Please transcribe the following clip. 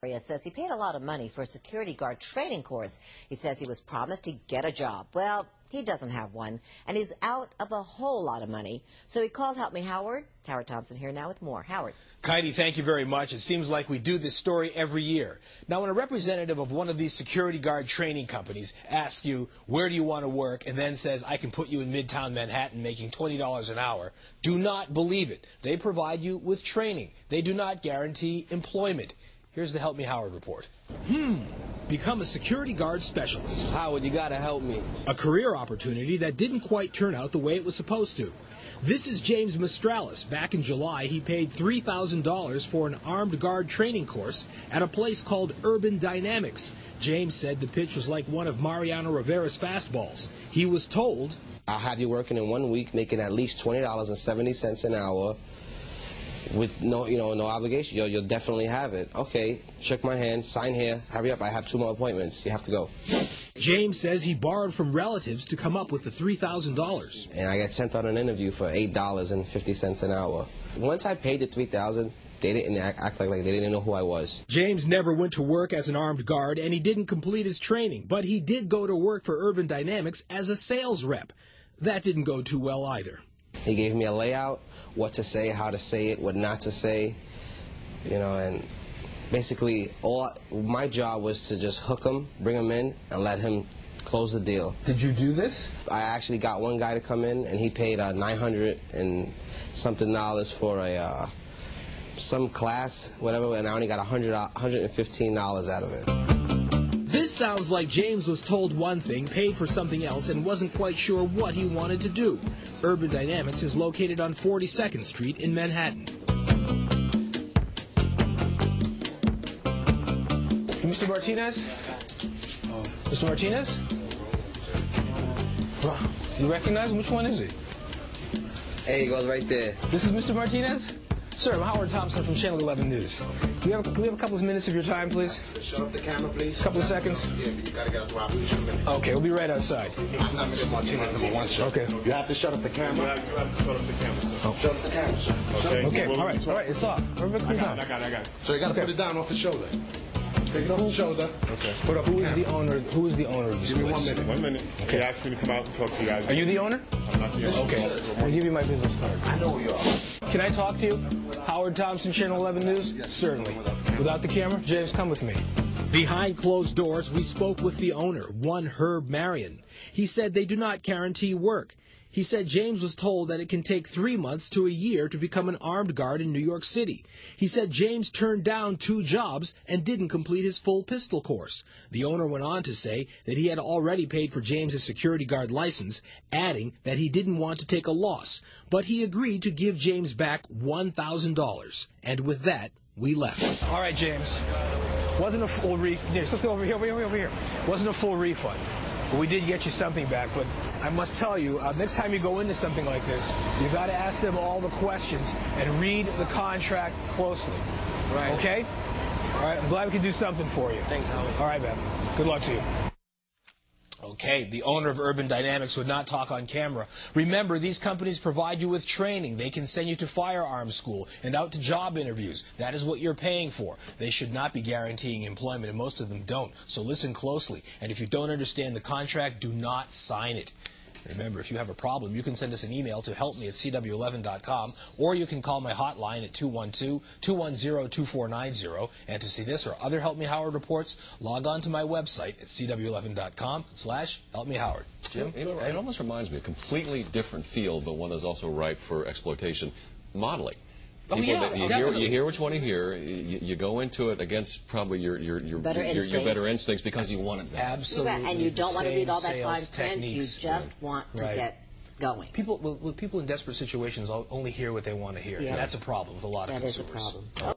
Says he paid a lot of money for a security guard training course. He says he was promised he'd get a job. Well, he doesn't have one, and he's out of a whole lot of money. So he called Help Me Howard. Howard Thompson here now with more. Howard. Heidi, thank you very much. It seems like we do this story every year. Now, when a representative of one of these security guard training companies asks you, where do you want to work, and then says, I can put you in Midtown Manhattan making $20 an hour, do not believe it. They provide you with training. They do not guarantee employment. Here's the Help Me Howard report. Become a security guard specialist. Howard, you gotta help me. A career opportunity that didn't quite turn out the way it was supposed to. This is James Mistralis. Back in July, he paid $3,000 for an armed guard training course at a place called Urban Dynamics. James said the pitch was like one of Mariano Rivera's fastballs. He was told, I'll have you working in 1 week, making at least $20.70 an hour. With no obligation. You'll definitely have it. Okay, shook my hand, sign here, hurry up, I have 2 more appointments, you have to go. James says he borrowed from relatives to come up with the $3,000. And I got sent on an interview for $8.50 an hour. Once I paid the $3,000, they didn't act like they didn't know who I was. James never went to work as an armed guard, and he didn't complete his training, but he did go to work for Urban Dynamics as a sales rep. That didn't go too well either. He gave me a layout, what to say, how to say it, what not to say, and basically my job was to just hook him, bring him in, and let him close the deal. Did you do this? I actually got one guy to come in, and he paid $900 and something for some class, whatever, and I only got $115 out of it. This sounds like James was told one thing, paid for something else, and wasn't quite sure what he wanted to do. Urban Dynamics is located on 42nd Street in Manhattan. Mr. Martinez? Mr. Martinez? Do you recognize him? Which one is he? Hey, he goes right there. This is Mr. Martinez? Sir, I'm Howard Thompson from Channel 11 News. Can we have a couple of minutes of your time, please? Shut off the camera, please. A couple of seconds? Yeah, but you gotta get out the route. We'll shoot a minute. Okay, we'll be right outside. I'm not Mr. Martinez, number one, sir. Okay. You have to shut off the camera. You have to shut off the camera, sir. Oh. Shut off the camera, sir. Okay, all right, it's off. I got it. So you gotta put it down off the shoulder. Take it off the shoulder. Okay. Put up Who is the owner of this Give me place? 1 minute. 1 minute. Okay. He asked me to come out and talk to you guys. Are you the owner? I'm not the owner. Okay. I'll give you my business card. I know who you are. Can I talk to you? Howard Thompson, Channel 11 News? Yes. Certainly. Without the camera? James, come with me. Behind closed doors, we spoke with the owner, one Herb Marion. He said they do not guarantee work. He said James was told that it can take 3 months to a year to become an armed guard in New York City. He said James turned down 2 jobs and didn't complete his full pistol course. The owner went on to say that he had already paid for James's security guard license, adding that he didn't want to take a loss, but he agreed to give James back $1,000. And with that, we left. All right, James. Wasn't a full over here. Wasn't a full refund. We did get you something back, but I must tell you, next time you go into something like this, you've got to ask them all the questions and read the contract closely. Right. Okay? All right, I'm glad we could do something for you. Thanks, Howard. All right, man. Good luck to you. Okay, the owner of Urban Dynamics would not talk on camera. Remember, these companies provide you with training. They can send you to firearms school and out to job interviews. That is what you're paying for. They should not be guaranteeing employment, and most of them don't. So listen closely. And if you don't understand the contract, do not sign it. Remember, if you have a problem, you can send us an email to helpme@cw11.com, or you can call my hotline at 212-210-2490. And to see this or other Help Me Howard reports, log on to my website at cw11.com/helpmehoward. Jim? It almost reminds me of a completely different field, but one that's also ripe for exploitation. Modeling. Oh, yeah, you hear which one you hear. You go into it against probably your better instincts because you want it. Absolutely. And you don't want to read all that fine Sales print. You techniques. just want to get going. People in desperate situations only hear what they want to hear. Yeah. And that's a problem with a lot of consumers. That is a problem.